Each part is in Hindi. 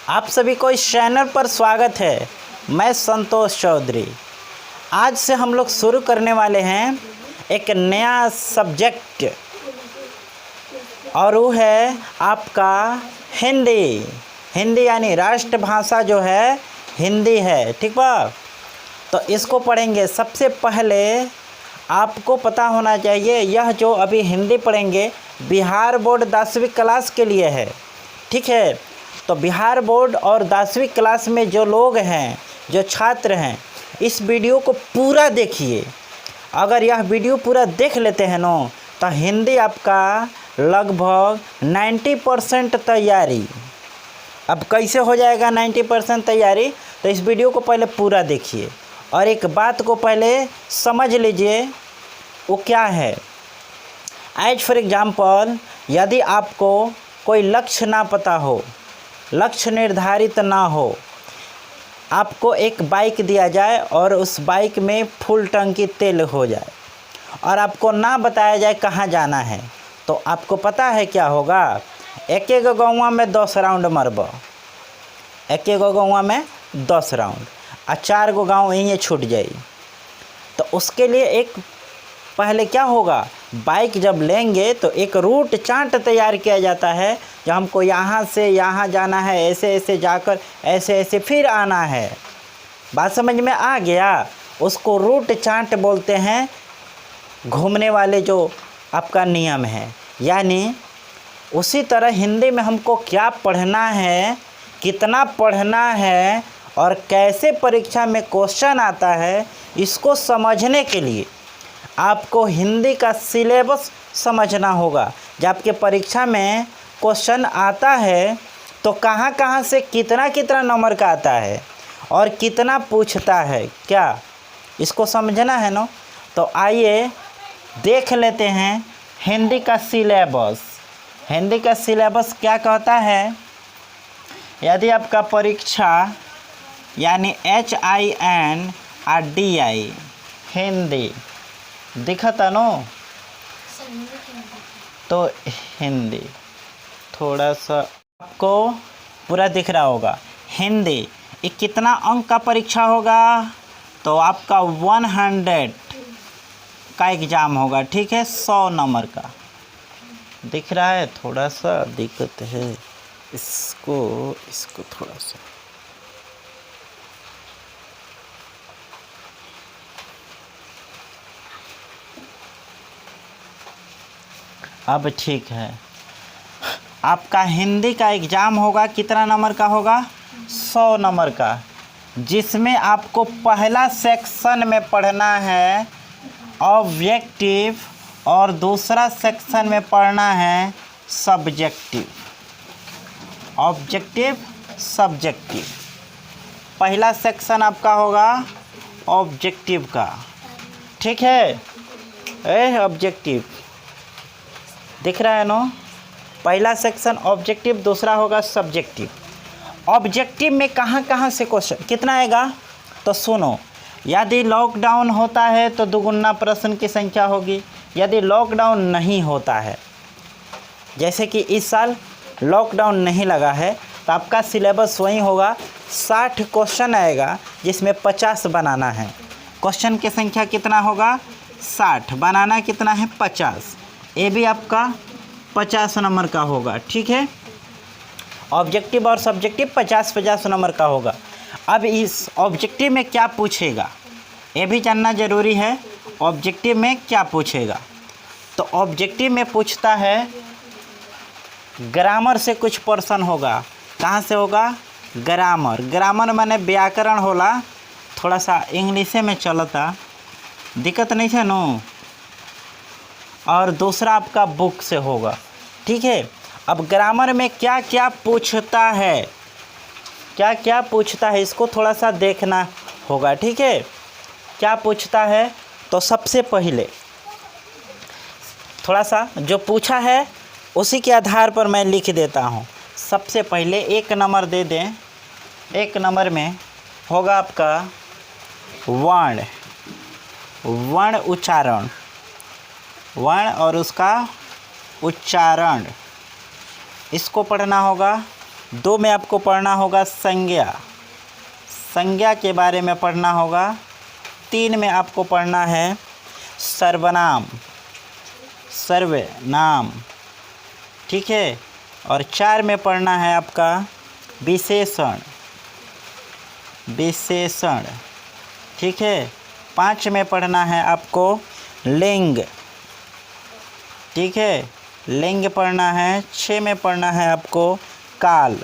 आप सभी को इस चैनल पर स्वागत है। मैं संतोष चौधरी। आज से हम लोग शुरू करने वाले हैं एक नया सब्जेक्ट और वो है आपका हिंदी यानी राष्ट्रभाषा जो है हिंदी है। ठीक बा, तो इसको पढ़ेंगे। सबसे पहले आपको पता होना चाहिए यह जो अभी हिंदी पढ़ेंगे बिहार बोर्ड 10वीं क्लास के लिए है। ठीक है, तो बिहार बोर्ड और 10वीं क्लास में जो लोग हैं, जो छात्र हैं, इस वीडियो को पूरा देखिए। अगर यह वीडियो पूरा देख लेते हैं ना तो हिंदी आपका लगभग 90% तैयारी। अब कैसे हो जाएगा 90% तैयारी? तो इस वीडियो को पहले पूरा देखिए और एक बात को पहले समझ लीजिए वो क्या है। एज फॉर एग्जाम्पल, यदि आपको कोई लक्ष्य ना पता हो, लक्ष्य निर्धारित ना हो, आपको एक बाइक दिया जाए और उस बाइक में फुल टंकी तेल हो जाए और आपको ना बताया जाए कहाँ जाना है, तो आपको पता है क्या होगा? एक एक गाँव में 10 राउंड मरब, एक एक गाँव में 10 राउंड और 4 गो गाँव यहीं छूट जाए। तो उसके लिए एक पहले क्या होगा, बाइक जब लेंगे तो एक रूट चार्ट तैयार किया जाता है जो हमको यहाँ से यहाँ जाना है, ऐसे ऐसे जाकर ऐसे ऐसे फिर आना है। बात समझ में आ गया? उसको रूट चार्ट बोलते हैं, घूमने वाले जो आपका नियम है। यानी उसी तरह हिंदी में हमको क्या पढ़ना है, कितना पढ़ना है और कैसे परीक्षा में क्वेश्चन आता है, इसको समझने के लिए आपको हिंदी का सिलेबस समझना होगा। जब आपके परीक्षा में क्वेश्चन आता है तो कहाँ कहाँ से कितना कितना नंबर का आता है और कितना पूछता है, क्या इसको समझना है ना? तो आइए देख लेते हैं हिंदी का सिलेबस। हिंदी का सिलेबस क्या कहता है? यदि आपका परीक्षा यानी HIN और DI हिंदी दिखता नो, तो हिंदी थोड़ा सा आपको पूरा दिख रहा होगा। हिंदी ये कितना अंक का परीक्षा होगा? तो आपका 100 का एग्ज़ाम होगा। ठीक है, 100 नंबर का दिख रहा है। थोड़ा सा दिक्कत है, इसको थोड़ा सा अब ठीक है। आपका हिंदी का एग्ज़ाम होगा, कितना नंबर का होगा? 100 नंबर का, जिसमें आपको पहला सेक्शन में पढ़ना है ऑब्जेक्टिव और दूसरा सेक्शन में पढ़ना है सब्जेक्टिव। ऑब्जेक्टिव सब्जेक्टिव, पहला सेक्शन आपका होगा ऑब्जेक्टिव का। ठीक है, ऑब्जेक्टिव दिख रहा है ना? पहला सेक्शन ऑब्जेक्टिव, दूसरा होगा सब्जेक्टिव। ऑब्जेक्टिव में कहाँ कहाँ से क्वेश्चन कितना आएगा? तो सुनो, यदि लॉकडाउन होता है तो दुगुना प्रश्न की संख्या होगी। यदि लॉकडाउन नहीं होता है, जैसे कि इस साल लॉकडाउन नहीं लगा है, तो आपका सिलेबस वही होगा। 60 क्वेश्चन आएगा जिसमें 50 बनाना है। क्वेश्चन की संख्या कितना होगा? 60, बनाना कितना है? 50। ये भी आपका 50 नंबर का होगा। ठीक है, ऑब्जेक्टिव और सब्जेक्टिव 50-50 नंबर का होगा। अब इस ऑब्जेक्टिव में क्या पूछेगा ये भी जानना ज़रूरी है। ऑब्जेक्टिव में क्या पूछेगा? तो ऑब्जेक्टिव में पूछता है ग्रामर से कुछ पर्सन होगा। कहाँ से होगा? ग्रामर। ग्रामर माने व्याकरण होला। थोड़ा सा इंग्लिशे में चलता, दिक्कत नहीं है नो। और दूसरा आपका बुक से होगा। ठीक है, अब ग्रामर में क्या क्या पूछता है, क्या क्या पूछता है, इसको थोड़ा सा देखना होगा। ठीक है, क्या पूछता है? तो सबसे पहले थोड़ा सा जो पूछा है उसी के आधार पर मैं लिख देता हूँ। सबसे पहले 1 नंबर दे दें। 1 नंबर में होगा आपका वर्ण उच्चारण, वर्ण और उसका उच्चारण, इसको पढ़ना होगा। 2 में आपको पढ़ना होगा संज्ञा, संज्ञा के बारे में पढ़ना होगा। 3 में आपको पढ़ना है सर्वनाम, सर्वनाम, ठीक है। और 4 में पढ़ना है आपका विशेषण, विशेषण, ठीक है। 5 में पढ़ना है आपको लिंग, ठीक है, लिंग पढ़ना है। 6 में पढ़ना है आपको काल,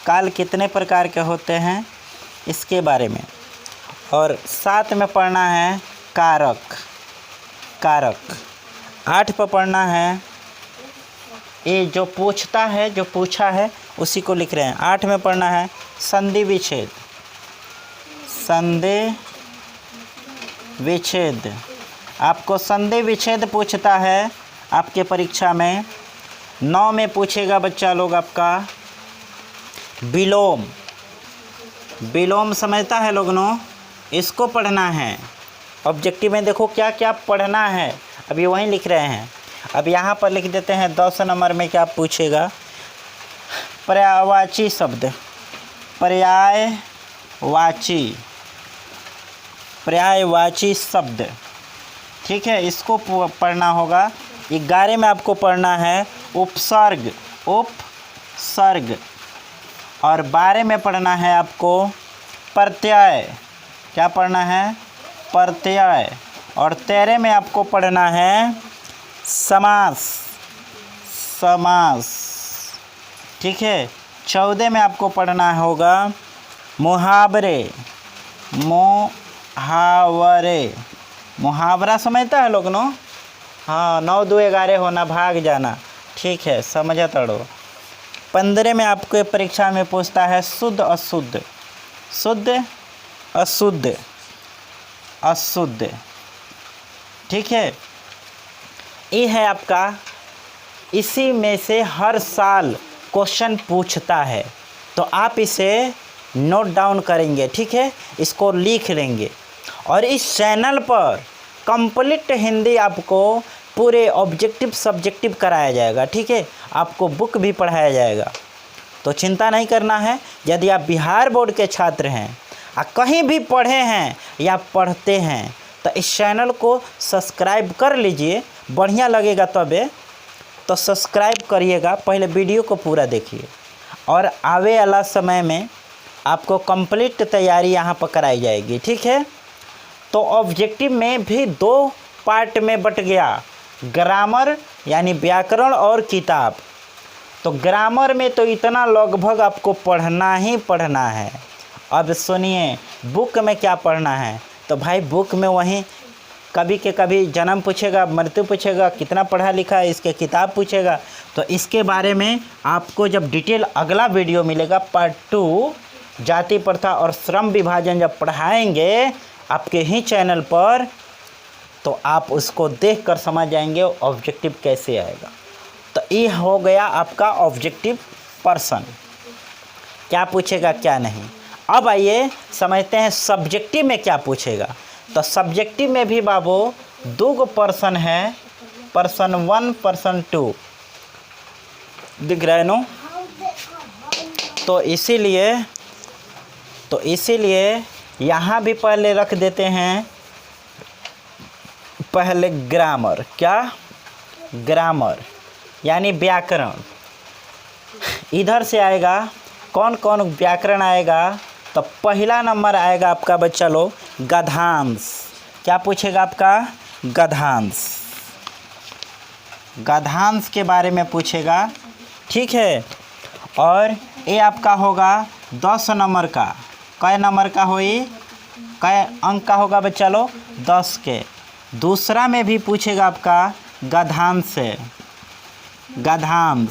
काल कितने प्रकार के होते हैं इसके बारे में। और 7 में पढ़ना है कारक, कारक। 8 पर पढ़ना है, ये जो पूछता है, जो पूछा है उसी को लिख रहे हैं। 8 में पढ़ना है संधि विच्छेद, संधि विच्छेद। आपको संधि विच्छेद पूछता है आपके परीक्षा में। 9 में पूछेगा बच्चा लोग आपका विलोम, विलोम समझता है लोग नो, इसको पढ़ना है। ऑब्जेक्टिव में देखो क्या क्या पढ़ना है, अभी वहीं लिख रहे हैं। अब यहाँ पर लिख देते हैं 10 नंबर में क्या पूछेगा, पर्यायवाची शब्द, पर्यायवाची, पर्यायवाची शब्द, ठीक है, इसको पढ़ना होगा। 11 में आपको पढ़ना है उपसर्ग, उपसर्ग। और 12 में पढ़ना है आपको प्रत्यय, क्या पढ़ना है, प्रत्यय। और 13 में आपको पढ़ना है समास, समास, ठीक है। 14 में आपको पढ़ना होगा मुहावरे, मुहावरे, मुहावरा समझता है लोग नो, हाँ, 9 2 11 होना, भाग जाना, ठीक है, समझा तड़ो। 15 में आपको परीक्षा में पूछता है शुद्ध अशुद्ध, शुद्ध अशुद्ध, अशुद्ध, ठीक है। ये है आपका, इसी में से हर साल क्वेश्चन पूछता है, तो आप इसे नोट डाउन करेंगे, ठीक है, इसको लिख लेंगे। और इस चैनल पर कंप्लीट हिंदी आपको पूरे ऑब्जेक्टिव सब्जेक्टिव कराया जाएगा, ठीक है, आपको बुक भी पढ़ाया जाएगा, तो चिंता नहीं करना है। यदि आप बिहार बोर्ड के छात्र हैं और कहीं भी पढ़े हैं या पढ़ते हैं तो इस चैनल को सब्सक्राइब कर लीजिए, बढ़िया लगेगा तबे तो सब्सक्राइब करिएगा। पहले वीडियो को पूरा देखिए और आवे वाला समय में आपको कंप्लीट तैयारी यहाँ पर कराई जाएगी, ठीक है। तो ऑब्जेक्टिव में भी 2 पार्ट में बट गया, ग्रामर यानी व्याकरण और किताब। तो ग्रामर में तो इतना लगभग आपको पढ़ना ही पढ़ना है। अब सुनिए बुक में क्या पढ़ना है, तो भाई बुक में वहीं कभी के कभी जन्म पूछेगा, मृत्यु पूछेगा, कितना पढ़ा लिखा है, इसके किताब पूछेगा। तो इसके बारे में आपको जब डिटेल अगला वीडियो मिलेगा पार्ट 2, जाति प्रथा और श्रम विभाजन जब पढ़ाएंगे आपके ही चैनल पर, तो आप उसको देखकर समझ जाएंगे ऑब्जेक्टिव कैसे आएगा। तो ये हो गया आपका ऑब्जेक्टिव पर्सन, क्या पूछेगा क्या नहीं। अब आइए समझते हैं सब्जेक्टिव में क्या पूछेगा। तो सब्जेक्टिव में भी बाबू 2 पर्सन है, पर्सन 1 पर्सन 2, दिख रहा है नो। तो इसीलिए यहाँ भी पहले रख देते हैं पहले ग्रामर, क्या, ग्रामर यानी व्याकरण। इधर से आएगा कौन कौन व्याकरण आएगा, तो पहला नंबर आएगा आपका बच्चा लोग गद्यांश। क्या पूछेगा आपका, गद्यांश, गद्यांश के बारे में पूछेगा, ठीक है। और ये आपका होगा 10 नंबर का, कै नंबर का होई, कै अंक का होगा बच्चा लोग, 10 के। दूसरा में भी पूछेगा आपका गद्यांश से, गद्यांश,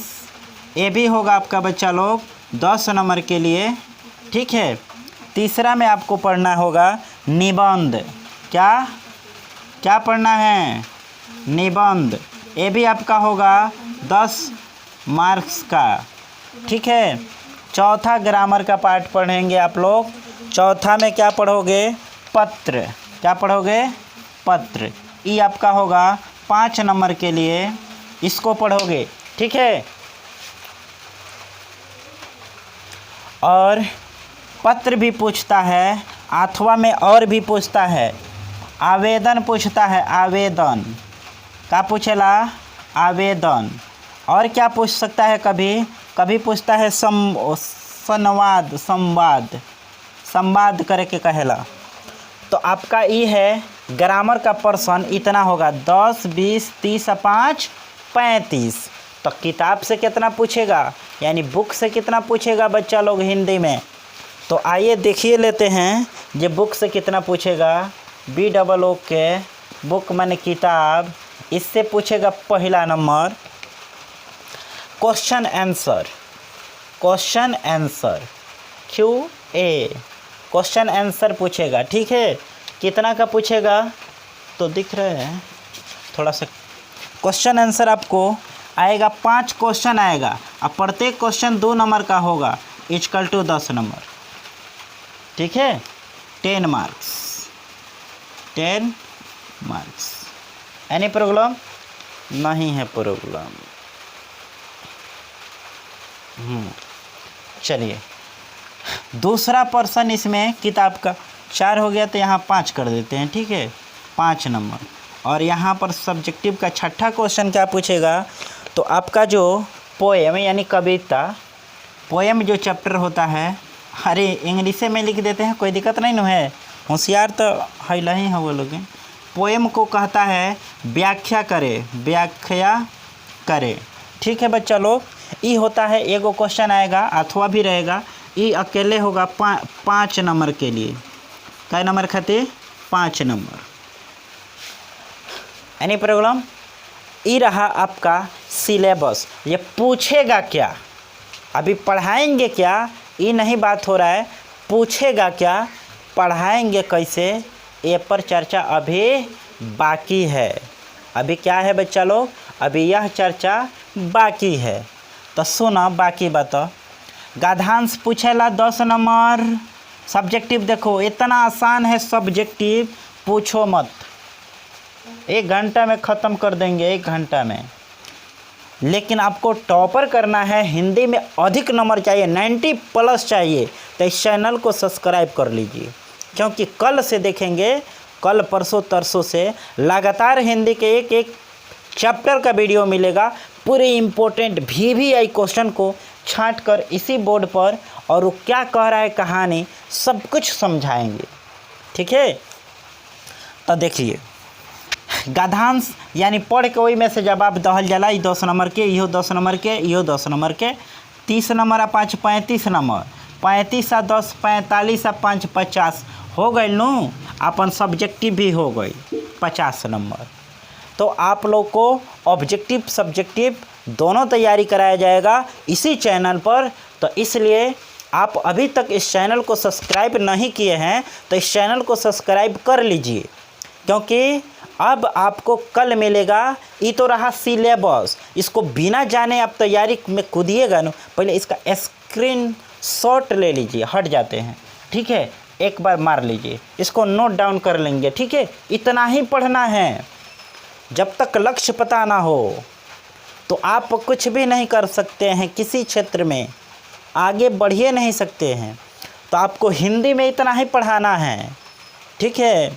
ये भी होगा आपका बच्चा लोग 10 नंबर के लिए, ठीक है। तीसरा में आपको पढ़ना होगा निबंध, क्या क्या पढ़ना है, निबंध, ये भी आपका होगा 10 मार्क्स का, ठीक है। चौथा ग्रामर का पार्ट पढ़ेंगे आप लोग। चौथा में क्या पढ़ोगे, पत्र, क्या पढ़ोगे, पत्र। ये आपका होगा 5 नंबर के लिए, इसको पढ़ोगे, ठीक है। और पत्र भी पूछता है, अथवा में और भी पूछता है, आवेदन पूछता है, आवेदन क्या पूछेला, आवेदन। और क्या पूछ सकता है, कभी पूछता है संवाद, संवाद करे के कहेला। तो आपका ये है ग्रामर का पर्सन इतना होगा 10, 20, 30, 5, 35। तो किताब से कितना पूछेगा, यानी बुक से कितना पूछेगा बच्चा लोग हिंदी में। तो आइए देखिए लेते हैं ये बुक से कितना पूछेगा। BOO के बुक माने किताब, इससे पूछेगा पहला number question answer QA, question answer पूछेगा। ठीक है, कितना का पूछेगा तो दिख रहा है थोड़ा सा। क्वेश्चन आंसर आपको आएगा 5 क्वेश्चन आएगा, अब प्रत्येक क्वेश्चन 2 नंबर का होगा, इक्वल टू 10 नंबर। ठीक है, 10 मार्क्स, 10 मार्क्स। Any problem? नहीं है प्रॉब्लम। चलिए, दूसरा पर्सन इसमें किताब का 4 हो गया, तो यहाँ 5 कर देते हैं। ठीक है, 5 नंबर। और यहाँ पर सब्जेक्टिव का छठा क्वेश्चन क्या पूछेगा, तो आपका जो पोएम यानी कविता, पोएम जो चैप्टर होता है, अरे इंग्लिश में लिख देते हैं, कोई दिक्कत नहीं न है, होशियार तो हैला ही है वो लोग। पोएम को कहता है व्याख्या करे। ठीक है बच्चा लोग, ये होता है, एगो क्वेश्चन आएगा अथवा भी रहेगा, ये अकेले होगा 5 नंबर के लिए। कै नंबर खातिर? 5 नंबर। Any problem? ये रहा आपका सिलेबस। ये पूछेगा क्या, अभी पढ़ाएंगे क्या, ये नहीं बात हो रहा है। पूछेगा क्या, पढ़ाएंगे कैसे, ये पर चर्चा अभी बाकी है। अभी क्या है बच्चा लोग, अभी यह चर्चा बाकी है। तो सुना बाकी बात। गद्यांश पूछेला 10 नंबर। सब्जेक्टिव देखो इतना आसान है, सब्जेक्टिव पूछो मत, 1 घंटा में ख़त्म कर देंगे, 1 घंटा में। लेकिन आपको टॉपर करना है, हिंदी में अधिक नंबर चाहिए, 90+ चाहिए, तो इस चैनल को सब्सक्राइब कर लीजिए, क्योंकि कल से देखेंगे, कल परसों तरसों से लगातार हिंदी के एक चैप्टर का वीडियो मिलेगा। पूरे इम्पोर्टेंट VVI क्वेश्चन को छांट कर इसी बोर्ड पर, और वो क्या कह रहा है कहानी, सब कुछ समझाएंगे। ठीक है, तो देखिए गद्यांश यानी पढ़ के वही में से जवाब दहल जाला। 10 नंबर के, इहो 10 नंबर के, इहो 10 नंबर के, 30 नंबर आ 5 35 नंबर, 35 आ 10 45 आ 5 50 हो गई नू। अपन सब्जेक्टिव भी हो गई 50 नंबर। तो आप लोग को ऑब्जेक्टिव सब्जेक्टिव दोनों तैयारी कराया जाएगा इसी चैनल पर। तो इसलिए आप अभी तक इस चैनल को सब्सक्राइब नहीं किए हैं, तो इस चैनल को सब्सक्राइब कर लीजिए, क्योंकि अब आपको कल मिलेगा। ये तो रहा सिलेबस, इसको बिना जाने आप तैयारी में कूदिएगा ना, पहले इसका स्क्रीनशॉट ले लीजिए, हट जाते हैं। ठीक है, एक बार मार लीजिए, इसको नोट डाउन कर लेंगे। ठीक है, इतना ही पढ़ना है। जब तक लक्ष्य पता ना हो तो आप कुछ भी नहीं कर सकते हैं, किसी क्षेत्र में आगे बढ़िए नहीं सकते हैं। तो आपको हिंदी में इतना ही पढ़ाना है। ठीक है,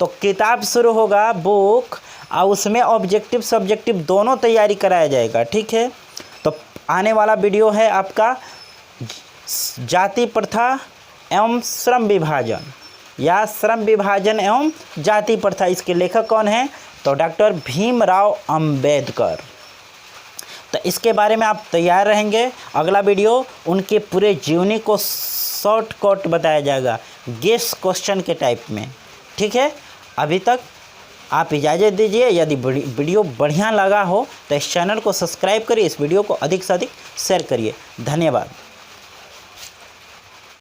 तो किताब शुरू होगा, बुक, और उसमें ऑब्जेक्टिव सब्जेक्टिव दोनों तैयारी कराया जाएगा। ठीक है, तो आने वाला वीडियो है आपका जाति प्रथा एवं श्रम विभाजन, या श्रम विभाजन एवं जाति प्रथा। इसके लेखक कौन हैं, तो डॉक्टर भीमराव अंबेडकर। तो इसके बारे में आप तैयार रहेंगे। अगला वीडियो उनके पूरे जीवनी को शॉर्टकट बताया जाएगा, गेस क्वेश्चन के टाइप में। ठीक है, अभी तक आप इजाज़त दीजिए। यदि वीडियो बढ़िया लगा हो तो इस चैनल को सब्सक्राइब करिए, इस वीडियो को अधिक से अधिक शेयर करिए। धन्यवाद।